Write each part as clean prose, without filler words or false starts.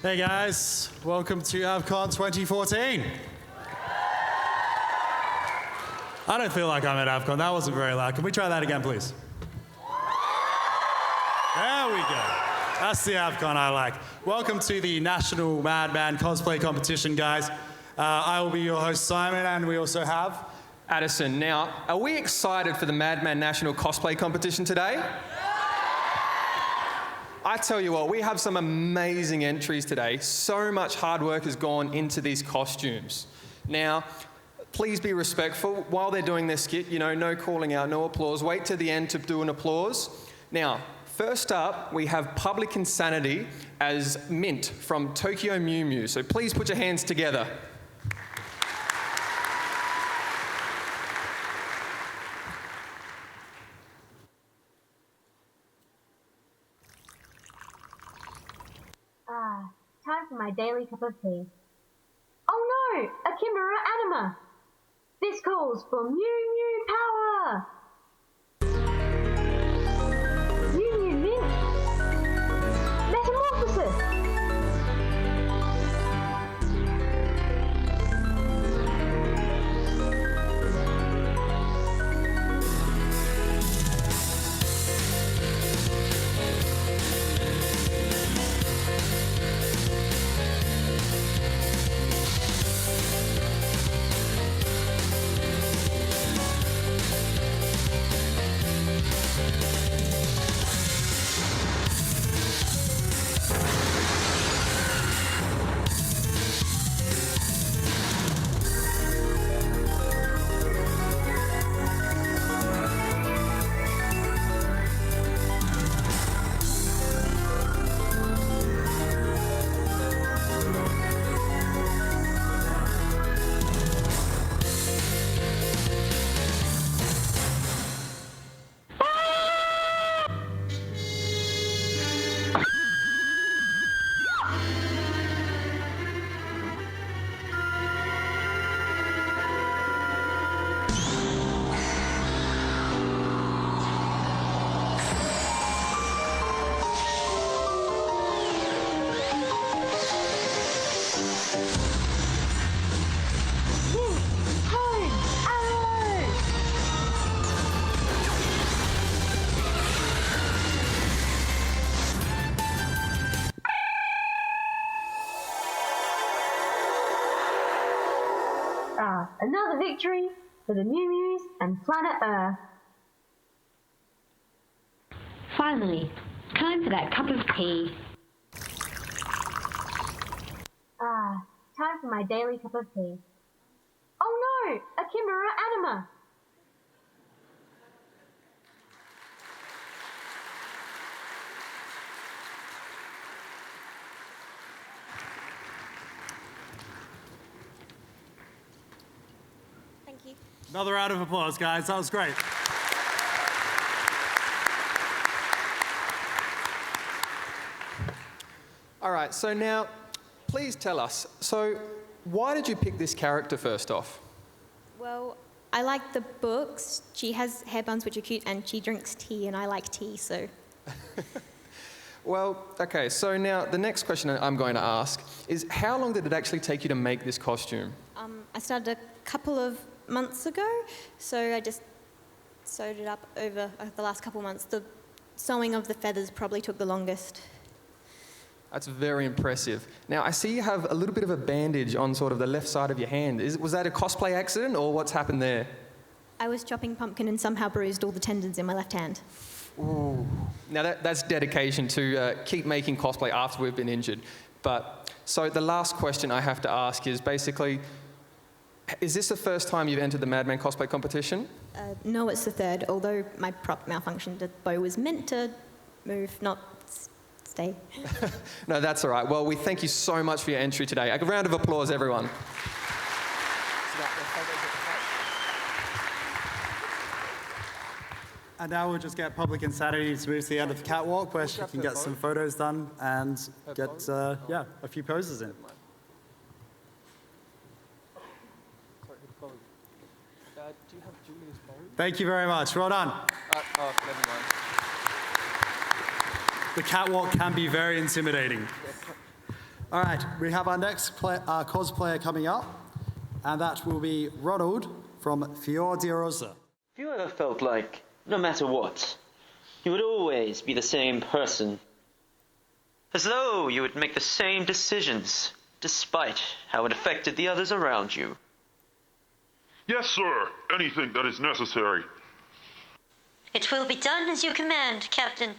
Hey guys, welcome to AVCon 2014. I don't feel like I'm at AVCon, that wasn't very loud. Can we try that again, please? There we go. That's the AVCon I like. Welcome to the National Madman Cosplay Competition, guys. I will be your host, Simon, and we also have Addison. Now, are we excited for the Madman National Cosplay Competition today? I tell you what, we have some amazing entries today. So much hard work has gone into these costumes. Now, please be respectful. While they're doing their skit, no calling out, no applause. Wait till the end to do an applause. Now, first up, we have Public Insanity as Mint from Tokyo Mew Mew. So please put your hands together. Time for my daily cup of tea. Oh no! A Chimera Anima! This calls for Mew Power! Mew Mint! Metamorphosis! Another victory for the Mew Mews and planet Earth. Finally, time for that cup of tea. Time for my daily cup of tea. Oh no! A Chimera Anima! Thank you. another round of applause, guys. That was great. All right, so now, please tell us, so why did you pick this character first off? Well, I like the books. She has hair buns which are cute, and she drinks tea, and I like tea, so... Well, okay, so now the next question I'm going to ask is how long did it actually take you to make this costume? I started a couple of months ago, so I just sewed it up over the last couple of months. The sewing of the feathers probably took the longest. That's very impressive. Now, I see you have a little bit of a bandage on sort of the left side of your hand. Was that a cosplay accident, or what's happened there? I was chopping pumpkin and somehow bruised all the tendons in my left hand. Ooh. Now, that's dedication to keep making cosplay after we've been injured. But, so the last question I have to ask is basically, is this the first time you've entered the Madman cosplay competition? No, it's the third, although my prop malfunctioned. The bow was meant to move, not stay. No, that's all right. Well, we thank you so much for your entry today. A round of applause, everyone. And now we'll just get Public Insanity to move to the end of the catwalk where she can get some photos done and get, a few poses in. Do you have Julia's phone? Thank you very much. Well done. Oh, never mind. The catwalk can be very intimidating. All right, we have our next cosplayer coming up, and that will be Ronald from Fior di Rosa. Have you ever felt like, no matter what, you would always be the same person? As though you would make the same decisions, despite how it affected the others around you? Yes, sir. Anything that is necessary. It will be done as you command, Captain.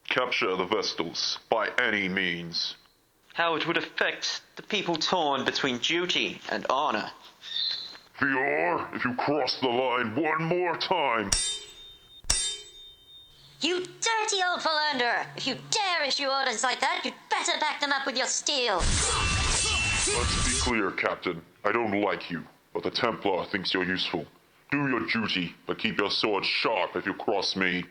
Capture the Vestals by any means. How it would affect the people torn between duty and honor. Fior, if you cross the line one more time... You dirty old philanderer! If you dare issue orders like that, you'd better back them up with your steel. Let's be clear, Captain. I don't like you, but the Templar thinks you're useful. Do your duty, but keep your sword sharp if you cross me.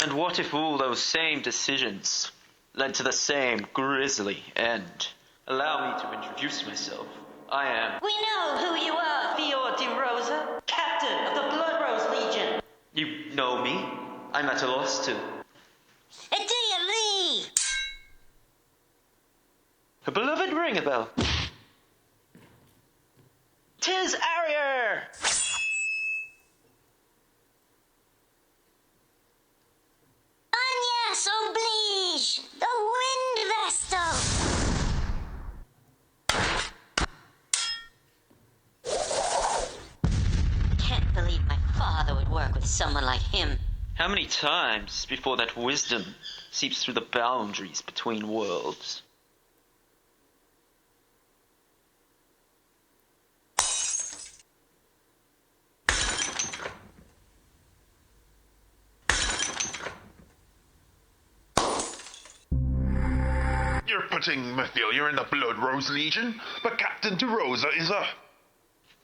And what if all those same decisions led to the same grisly end? Allow me to introduce myself. I am... We know who you are, Fior di Rosa, Captain of the Blood Rose Legion. You know me? I'm at a loss to... Adia Lee! Her beloved ring a bell. 'Tis Arier! Agnes Oblige, the Wind Vestal! Can't believe my father would work with someone like him. How many times before that wisdom seeps through the boundaries between worlds? You're putting Methilia in the Blood Rose Legion, but Captain de Rosa is a...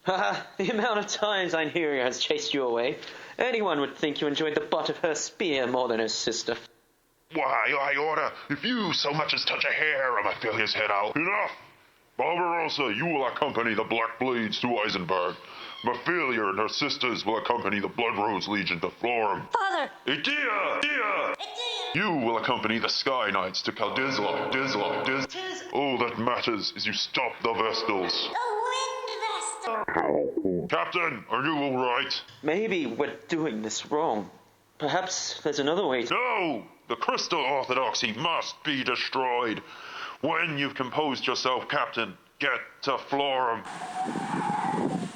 Haha, the amount of times Einherjar has chased you away. Anyone would think you enjoyed the butt of her spear more than her sister. Why, Iota, if you so much as touch a hair of Methilia's head, I'll... Enough! Barbarossa, you will accompany the Black Blades to Eisenberg. Methilia and her sisters will accompany the Blood Rose Legion to Florum. Father! Adia! Adia! You will accompany the Sky Knights to Caldizla. All that matters is you stop the Vestals. The Wind Vestal! Captain, are you all right? Maybe we're doing this wrong. Perhaps there's another way to... No! The Crystal Orthodoxy must be destroyed. When you've composed yourself, Captain, get to Florum.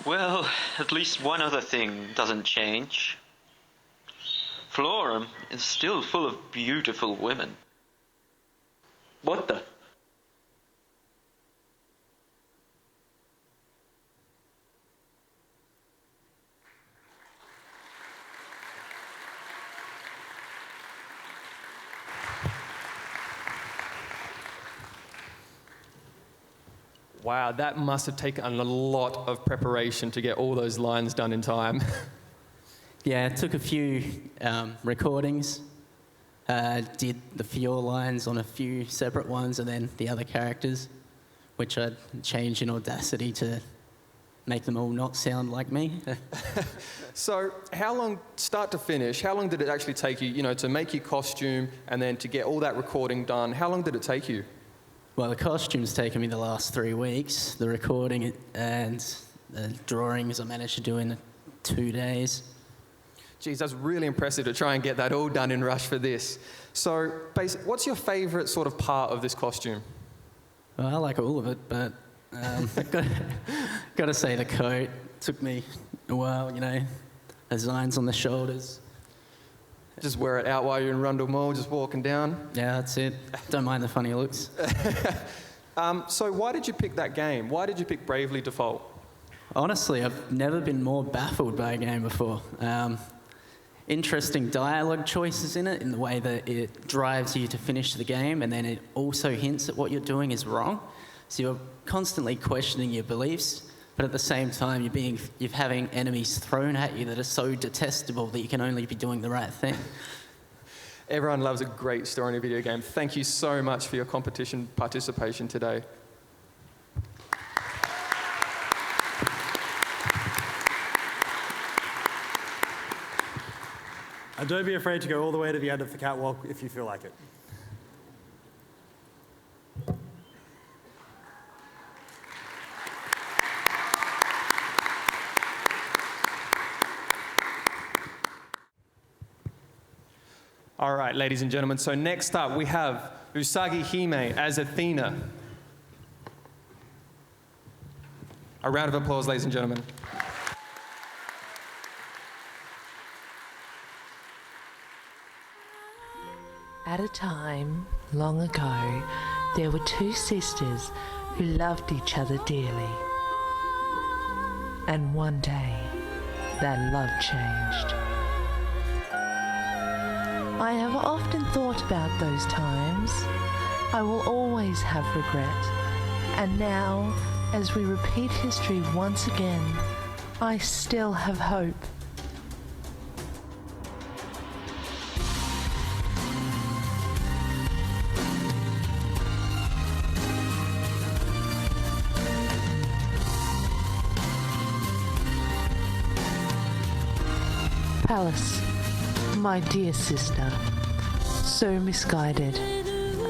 Well, at least one other thing doesn't change. Florum is still full of beautiful women. What the... Wow, that must have taken a lot of preparation to get all those lines done in time. Yeah, it took a few recordings, did the Fior lines on a few separate ones and then the other characters, which I changed in Audacity to make them all not sound like me. So how long, start to finish, how long did it actually take you, to make your costume and then to get all that recording done? How long did it take you? Well, the costume's taken me the last 3 weeks. The recording and the drawings I managed to do in 2 days. Geez, that's really impressive to try and get that all done in rush for this. So, what's your favourite sort of part of this costume? Well, I like all of it, but got to say the coat took me a while, designs on the shoulders. Just wear it out while you're in Rundle Mall, just walking down? Yeah, that's it. Don't mind the funny looks. So why did you pick that game? Why did you pick Bravely Default? Honestly, I've never been more baffled by a game before. Interesting dialogue choices in it, in the way that it drives you to finish the game, and then it also hints at what you're doing is wrong. So you're constantly questioning your beliefs, but at the same time, you're having enemies thrown at you that are so detestable that you can only be doing the right thing. Everyone loves a great story in a video game. Thank you so much for your competition participation today. And don't be afraid to go all the way to the end of the catwalk if you feel like it. All right, ladies and gentlemen, so next up we have Usagi Hime as Athena. A round of applause, ladies and gentlemen. At a time long ago, there were two sisters who loved each other dearly. And one day, that love changed. I have often thought about those times. I will always have regret. And now, as we repeat history once again, I still have hope. Alice, my dear sister, so misguided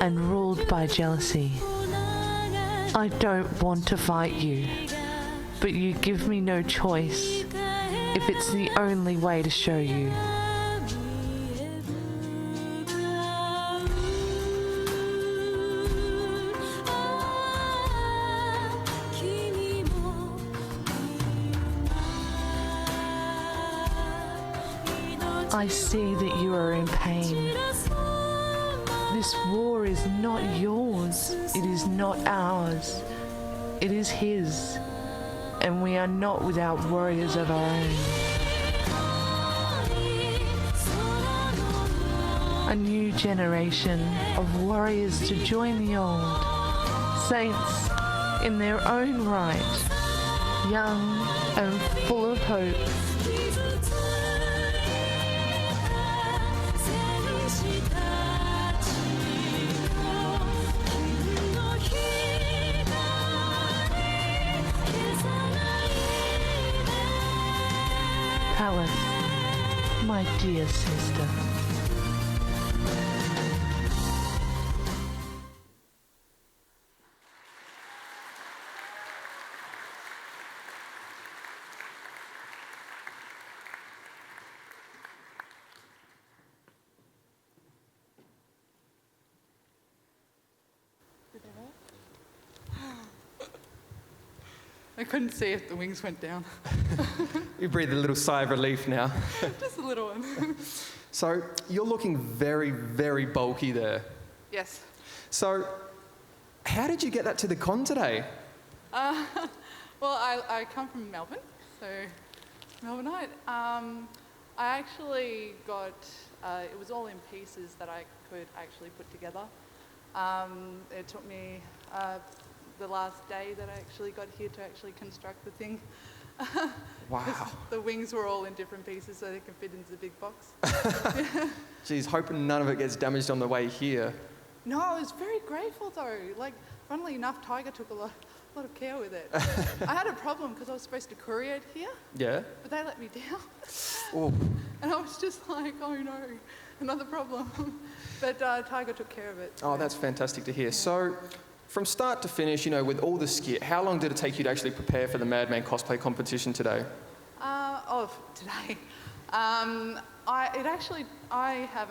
and ruled by jealousy. I don't want to fight you, but you give me no choice if it's the only way to show you. I see that you are in pain. This war is not yours. It is not ours. It is his. And we are not without warriors of our own. A new generation of warriors to join the old. Saints in their own right. Young and full of hope. Alice, my dear sister. I couldn't see if the wings went down. You breathe a little sigh of relief now. Just a little one. So you're looking very, very bulky there. Yes. So how did you get that to the con today? Well, I come from Melbourne, so Melbourneite. I actually got, it was all in pieces that I could actually put together. It took me the last day that I actually got here to actually construct the thing. Wow. The wings were all in different pieces so they can fit into the big box. Geez, hoping none of it gets damaged on the way here. No, I was very grateful though. Like, funnily enough, Tiger took a lot of care with it. I had a problem because I was supposed to courier it here. Yeah? But they let me down. Oh. And I was just like, oh no, another problem. But Tiger took care of it. Oh, that's fantastic to hear. Yeah. So, from start to finish, you know, with all the skit, how long did it take you to actually prepare for the Madman cosplay competition today? Today. I have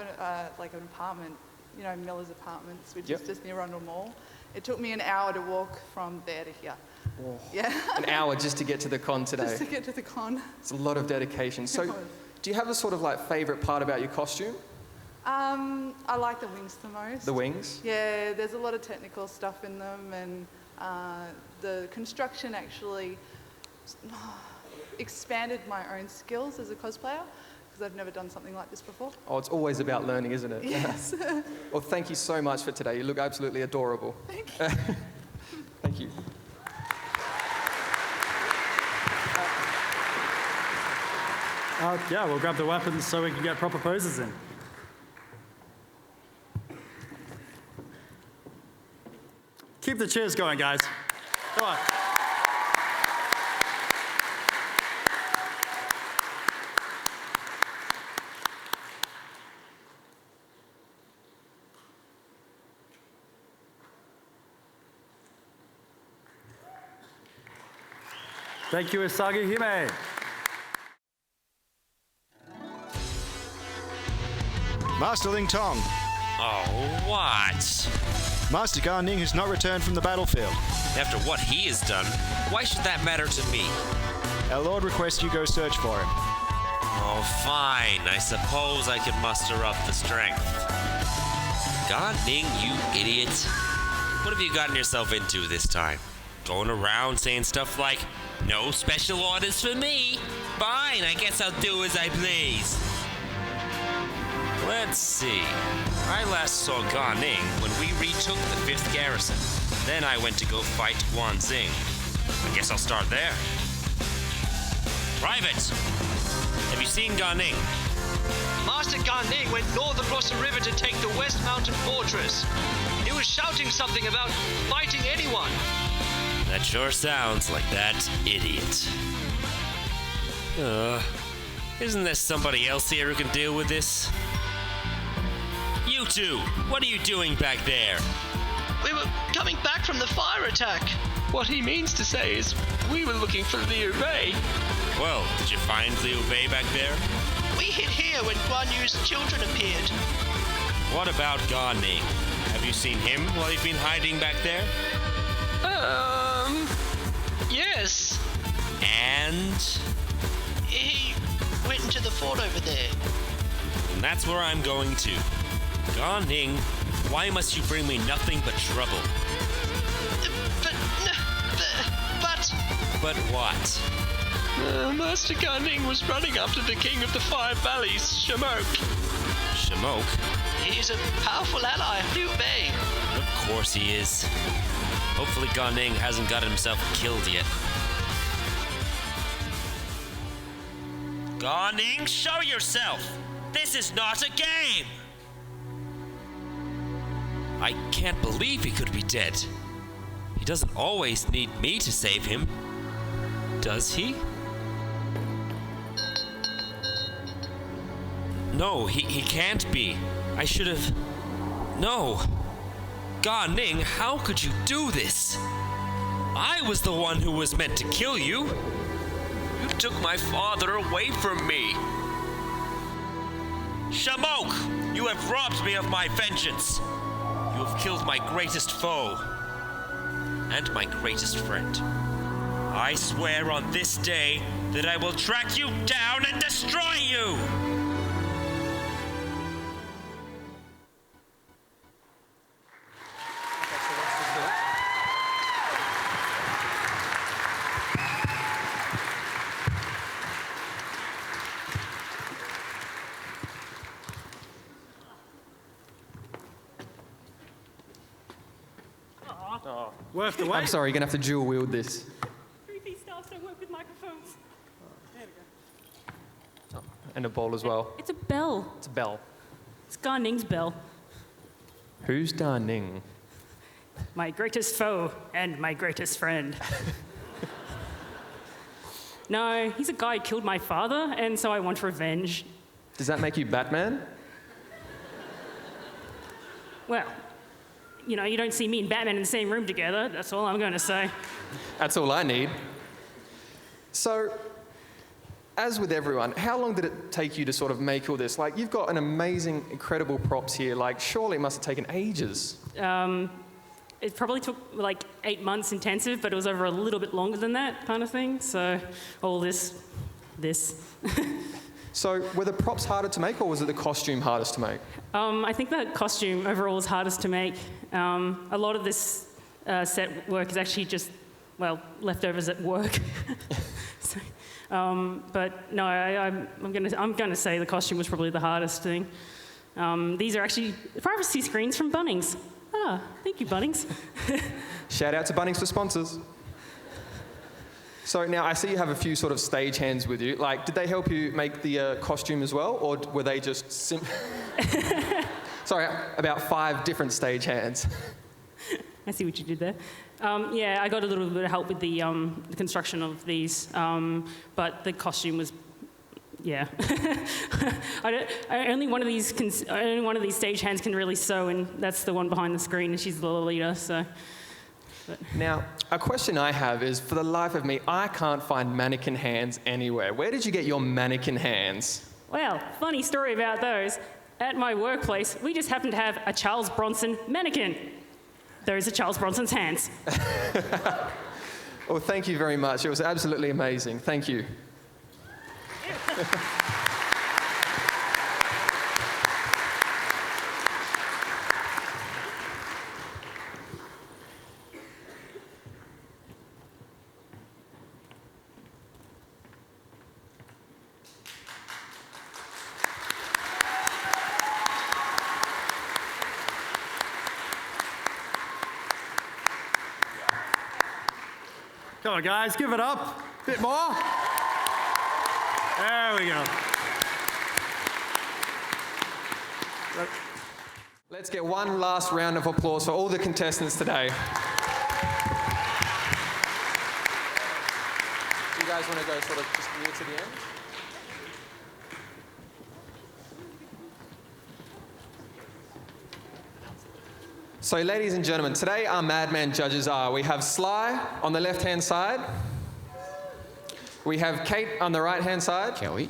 like an apartment, you know, Miller's Apartments, which is just near Rundle Mall. It took me an hour to walk from there to here. Oh. Yeah. An hour just to get to the con today. Just to get to the con. It's a lot of dedication. So, do you have a sort of like favourite part about your costume? I like the wings the most. The wings? Yeah, there's a lot of technical stuff in them, and the construction actually expanded my own skills as a cosplayer, because I've never done something like this before. Oh, it's always about learning, isn't it? Yes. Well, thank you so much for today. You look absolutely adorable. Thank you. Thank you. Yeah, we'll grab the weapons so we can get proper poses in. Keep the cheers going, guys. Come on. Thank you, Usagi Hime. Master Ling Tong. Oh, what? Master Gan Ning has not returned from the battlefield. After what he has done, why should that matter to me? Our Lord requests you go search for him. Oh, fine. I suppose I could muster up the strength. God Ning, you idiot. What have you gotten yourself into this time? Going around saying stuff like, no special orders for me. Fine, I guess I'll do as I please. Let's see. I last saw Ga Ning when we retook the 5th garrison. Then I went to go fight Guanxing. I guess I'll start there. Private! Have you seen Ga Ning? Master Gan Ning went north across the river to take the West Mountain Fortress. He was shouting something about fighting anyone. That sure sounds like that idiot. Isn't there somebody else here who can deal with this? You two, what are you doing back there? We were coming back from the fire attack. What he means to say is, we were looking for Liu Bei. Well, did you find Liu Bei back there? We hid here when Guan Yu's children appeared. What about Ga Ning? Have you seen him while he's been hiding back there? Yes. And? He went into the fort over there. And that's where I'm going to. Ga Ning, why must you bring me nothing but trouble? But what? Master Gan Ning was running after the king of the Five Valleys, Shamok. Shamok? He's a powerful ally of Liu Bei. Of course he is. Hopefully Ga Ning hasn't got himself killed yet. Ga Ning, show yourself! This is not a game! I can't believe he could be dead. He doesn't always need me to save him. Does he? No, he can't be. I should have... No. Ga Ning, how could you do this? I was the one who was meant to kill you. You took my father away from me. Shamok, you have robbed me of my vengeance. You have killed my greatest foe. And my greatest friend. I swear on this day that I will track you down and destroy you! Worth the wait. I'm sorry, you're going to have to dual wield this. Creepy staffs don't work with microphones. There we go. And a ball as well. It's a bell. It's a bell. It's Ga Ning's bell. Who's Ga Ning? My greatest foe and my greatest friend. No, he's a guy who killed my father, and so I want revenge. Does that make you Batman? Well, you know, you don't see me and Batman in the same room together. That's all I'm going to say. That's all I need. So, as with everyone, how long did it take you to sort of make all this? Like, you've got an amazing, incredible props here. Like, surely it must have taken ages. It probably took like 8 months intensive, but it was over a little bit longer than that kind of thing. So, all this. So, were the props harder to make, or was it the costume hardest to make? I think the costume overall is hardest to make. A lot of this set work is actually just, well, leftovers at work. So, but no, I'm going to say the costume was probably the hardest thing. These are actually privacy screens from Bunnings. Ah, thank you, Bunnings. Shout out to Bunnings for sponsors. So now I see you have a few sort of stagehands with you. Like, did they help you make the costume as well, or were they just Sorry, about 5 different stagehands. I see what you did there. Yeah, I got a little bit of help with the construction of these, but the costume was, yeah. Only one of these stagehands can really sew, and that's the one behind the screen, and she's the leader. So. Now, a question I have is, for the life of me, I can't find mannequin hands anywhere. Where did you get your mannequin hands? Well, funny story about those. at my workplace, we just happen to have a Charles Bronson mannequin. Those are Charles Bronson's hands. Well, thank you very much. It was absolutely amazing. Thank you. Come on, guys, give it up. Bit more. There we go. Let's get one last round of applause for all the contestants today. Do you guys want to go sort of just near to the end? So, ladies and gentlemen, today our Madman judges are, we have Sly on the left-hand side, we have Kate on the right-hand side. Kelly.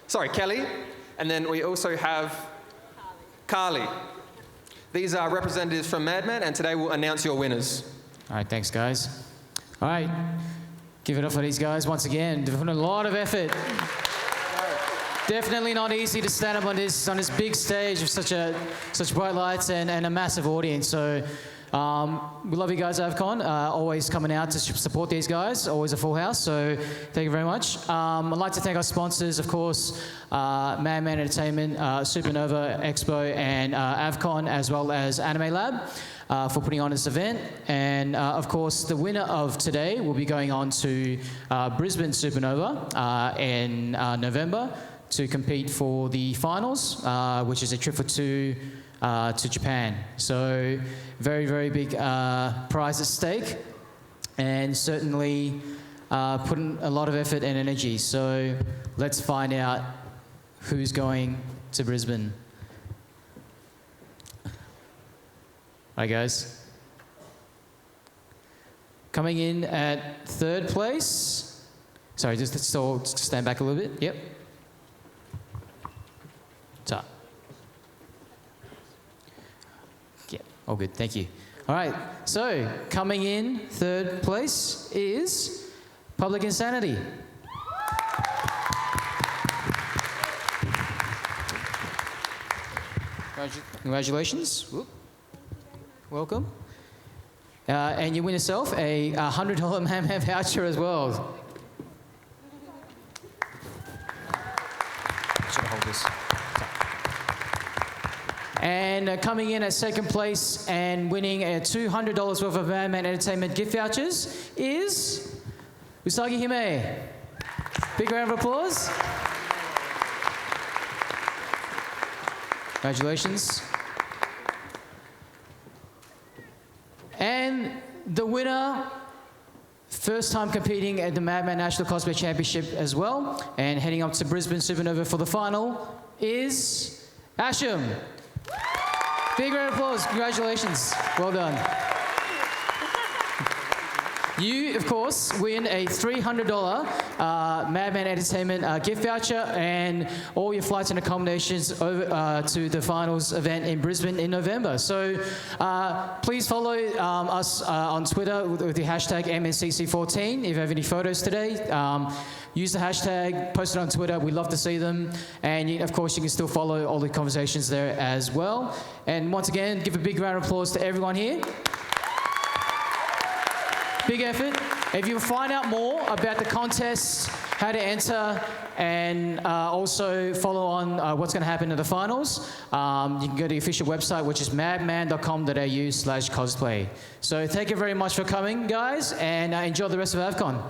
Sorry, Kelly. And then we also have Carly. These are representatives from Madman, and today we'll announce your winners. All right, thanks, guys. All right, give it up for these guys once again. They've put in a lot of effort. Definitely not easy to stand up on this big stage with such bright lights and a massive audience. So we love you guys at AVCon. Always coming out to support these guys. Always a full house. So thank you very much. I'd like to thank our sponsors, of course, Madman Entertainment, Supernova Expo, and AVCon, as well as Anime Lab, for putting on this event. And of course, the winner of today will be going on to Brisbane Supernova in November, to compete for the finals, which is a trip for two to Japan. So very, very big prize at stake, and certainly putting a lot of effort and energy. So let's find out who's going to Brisbane. Hi guys. Coming in at third place. Sorry, just stand back a little bit. Yep. Top. Yeah, all good, thank you. All right, so coming in third place is Public Insanity. Congratulations. Whoop. Welcome. And you win yourself a $100 Madman voucher as well. Should I hold this? And coming in at second place and winning a $200 worth of Madman Entertainment gift vouchers is Usagi Hime. Big round of applause. Congratulations. And the winner, first time competing at the Madman National Cosplay Championship as well, and heading up to Brisbane Supernova for the final, is Asham. Big round of applause. Congratulations. Well done. You, of course, win a $300 Madman Entertainment gift voucher and all your flights and accommodations over to the finals event in Brisbane in November. So please follow us on Twitter with the hashtag MNCC14 if you have any photos today. Use the hashtag, post it on Twitter. We love to see them. And of course, you can still follow all the conversations there as well. And once again, give a big round of applause to everyone here. Big effort. If you find out more about the contests, how to enter, and also follow on what's going to happen in the finals, you can go to the official website, which is madman.com.au/cosplay. So thank you very much for coming, guys, and enjoy the rest of AVCon.